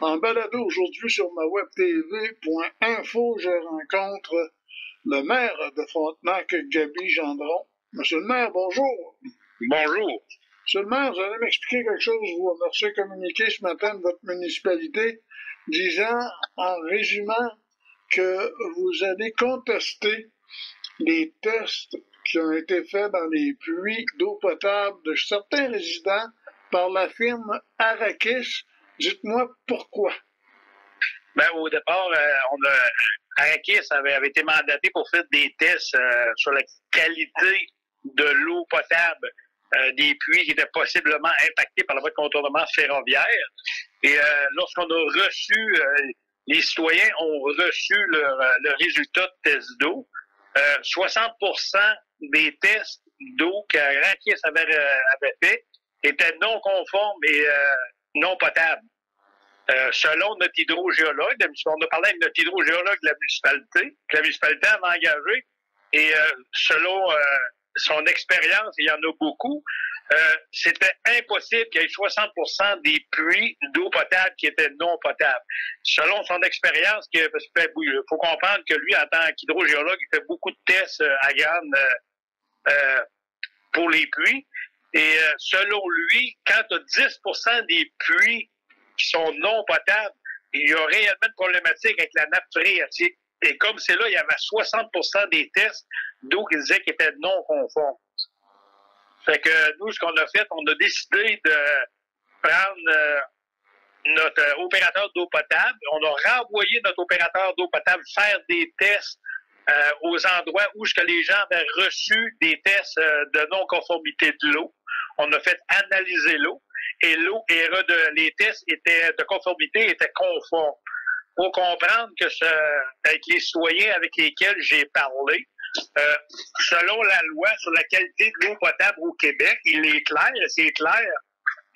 En balado aujourd'hui sur ma web tv.info, je rencontre le maire de Frontenac, Gaby Gendron. Monsieur le maire, bonjour. Bonjour. Monsieur le maire, vous allez m'expliquer quelque chose. Vous avez reçu communiqué ce matin de votre municipalité disant, en résumant, que vous allez contester les tests qui ont été faits dans les puits d'eau potable de certains résidents par la firme Arrakis. Dites-moi pourquoi. Au départ, Arrakis avait été mandaté pour faire des tests sur la qualité de l'eau potable des puits qui étaient possiblement impactés par le voie de contournement ferroviaire. Et lorsqu'on a reçu, les citoyens ont reçu le résultat de test d'eau, 60% des tests d'eau qu'Arrakis avait fait étaient non conformes et non potables. Selon notre hydrogéologue, on a parlé avec notre hydrogéologue de la municipalité, que la municipalité avait engagé, et selon son expérience, il y en a beaucoup, c'était impossible qu'il y ait 60% des puits d'eau potable qui étaient non potables. Selon son expérience, il faut comprendre que lui, en tant qu'hydrogéologue, il fait beaucoup de tests à Grande pour les puits, et selon lui, quand tu as 10% des puits qui sont non potables, il y a réellement une problématique avec la nappe phréatique. Et comme c'est là, il y avait 60% des tests d'eau qui disaient qu'ils étaient non conformes. Fait que nous, ce qu'on a fait, on a décidé de prendre notre opérateur d'eau potable. On a renvoyé notre opérateur d'eau potable faire des tests aux endroits où les gens avaient reçu des tests de non-conformité de l'eau. On a fait analyser l'eau. Et l'eau les tests de conformité étaient conformes. Il faut comprendre que avec les citoyens avec lesquels j'ai parlé, selon la loi sur la qualité de l'eau potable au Québec, c'est clair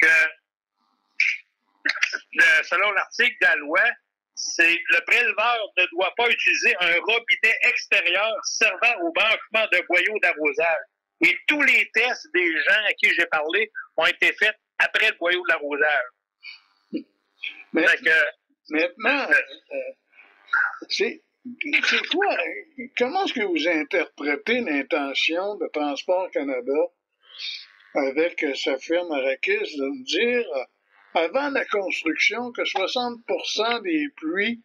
que selon l'article de la loi, le préleveur ne doit pas utiliser un robinet extérieur servant au branchement de boyaux d'arrosage. Et tous les tests des gens à qui j'ai parlé ont été faits après le boyau de l'arrosage. Maintenant, c'est quoi? Comment est-ce que vous interprétez l'intention de Transport Canada avec sa firme Arrakis de me dire, avant la construction, que 60% des puits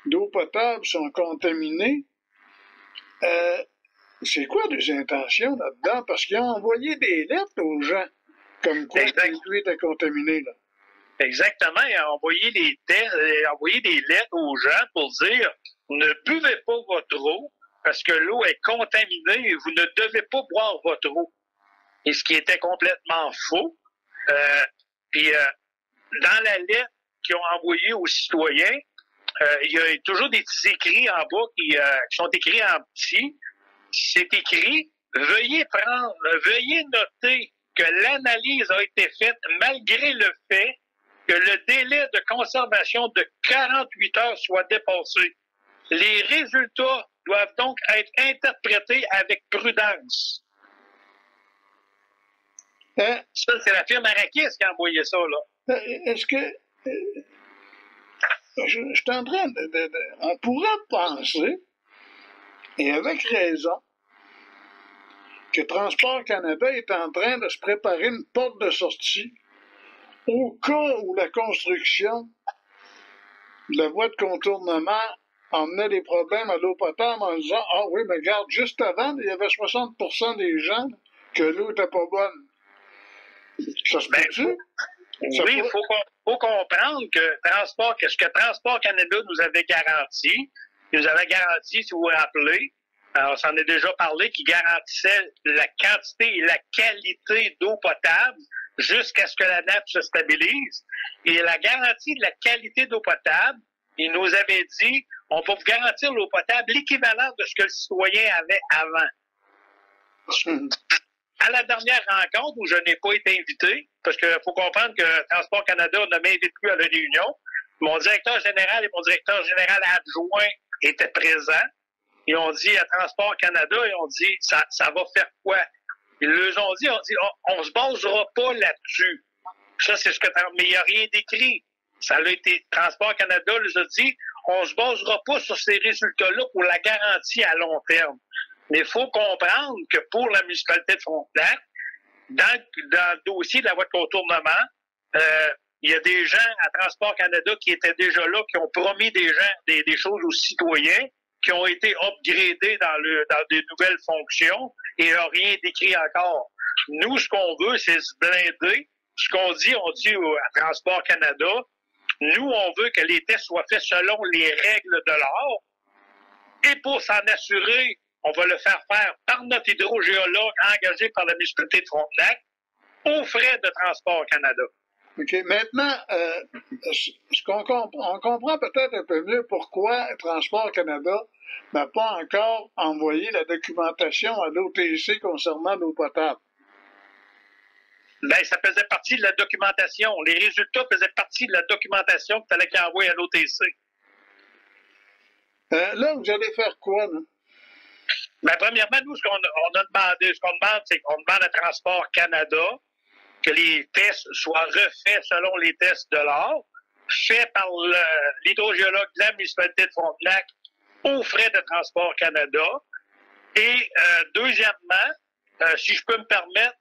d'eau potable sont contaminés? C'est quoi les intentions là-dedans? Parce qu'ils ont envoyé des lettres aux gens, comme quoi les puits étaient contaminés, là. Exactement. Ils ont envoyé des lettres aux gens pour dire ne buvez pas votre eau parce que l'eau est contaminée et vous ne devez pas boire votre eau. Et ce qui était complètement faux. Puis dans la lettre qu'ils ont envoyée aux citoyens, il y a toujours des petits écrits en bas qui sont écrits en petit. C'est écrit veuillez noter que l'analyse a été faite malgré le fait que le délai de conservation de 48 heures soit dépassé. Les résultats doivent donc être interprétés avec prudence. Ça, c'est la firme Arrakis qui a envoyé ça, là. Est-ce que... je suis en train on pourrait penser, et avec raison, que Transport Canada est en train de se préparer une porte de sortie au cas où la construction de la voie de contournement emmenait des problèmes à l'eau potable en disant « Ah oui, mais regarde, juste avant, il y avait 60% des gens que l'eau n'était pas bonne. » Ça se peut-tu? Oui, il faut comprendre que ce que Transport Canada nous avait garanti, si vous vous rappelez, on s'en est déjà parlé, qui garantissait la quantité et la qualité d'eau potable jusqu'à ce que la nappe se stabilise. Et la garantie de la qualité d'eau potable, il nous avait dit, on va vous garantir l'eau potable l'équivalent de ce que le citoyen avait avant. À la dernière rencontre, où je n'ai pas été invité, parce qu'il faut comprendre que Transport Canada ne m'invite plus à la réunion, mon directeur général et mon directeur général adjoint étaient présents. Ils ont dit à Transport Canada, ils ont dit, ça va faire quoi? Ils leur ont dit, on se basera pas là-dessus. Ça, c'est ce que... Mais il n'y a rien d'écrit. Ça a été, Transport Canada nous a dit, on ne se basera pas sur ces résultats-là pour la garantie à long terme. Mais il faut comprendre que pour la municipalité de Frontenac, dans le dossier de la voie de contournement, il y a des gens à Transport Canada qui étaient déjà là, qui ont promis des choses aux citoyens, qui ont été upgradés dans des nouvelles fonctions et il n'y a rien d'écrit encore. Nous, ce qu'on veut, c'est se blinder. Ce qu'on dit, on dit à Transport Canada, nous, on veut que les tests soient faits selon les règles de l'art. Et pour s'en assurer, on va le faire par notre hydrogéologue engagé par la municipalité de Frontenac aux frais de Transport Canada. OK. Maintenant, on comprend peut-être un peu mieux pourquoi Transport Canada n'a pas encore envoyé la documentation à l'OTC concernant l'eau potable. Ben, ça faisait partie de la documentation. Les résultats faisaient partie de la documentation qu'il fallait qu'il envoie à l'OTC. Là, vous allez faire quoi, là? Ben, premièrement, nous, ce qu'on demande, c'est qu'on demande à Transport Canada que les tests soient refaits selon les tests de l'art, faits par l'hydrogéologue de la municipalité de Frontenac aux frais de Transport Canada. Et deuxièmement, si je peux me permettre,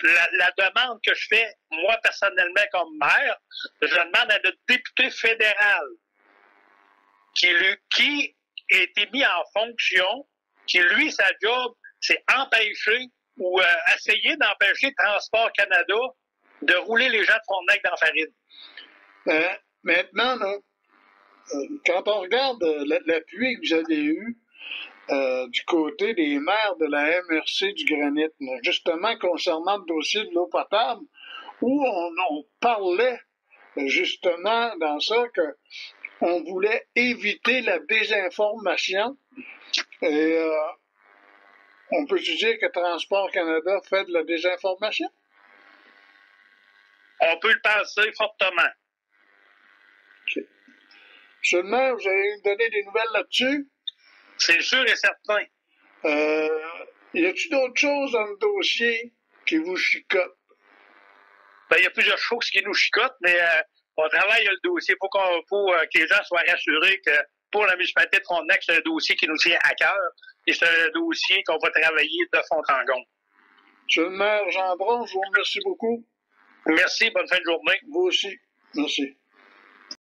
la demande que je fais, moi, personnellement, comme maire, je demande à notre député fédéral qui a été mis en fonction, qui, lui, sa job, c'est empêcher ou essayer d'empêcher Transport Canada de rouler les gens de Frontenac dans la farine. Maintenant, là, quand on regarde l'appui que vous avez eu du côté des maires de la MRC du Granit, là, justement concernant le dossier de l'eau potable, où on parlait justement dans ça que on voulait éviter la désinformation. Et on peut dire que Transport Canada fait de la désinformation? On peut le penser fortement. OK. Monsieur le maire, vous allez nous donner des nouvelles là-dessus? C'est sûr et certain. Y a-t-il d'autres choses dans le dossier qui vous chicotent? Ben, il y a plusieurs choses qui nous chicotent, mais on travaille le dossier pour que les gens soient rassurés que pour la municipalité de Frontenac, c'est un dossier qui nous tient à cœur et c'est un dossier qu'on va travailler de fond en comble. Monsieur le maire Gendron, je vous remercie beaucoup. Merci, bonne fin de journée. Vous aussi. Merci.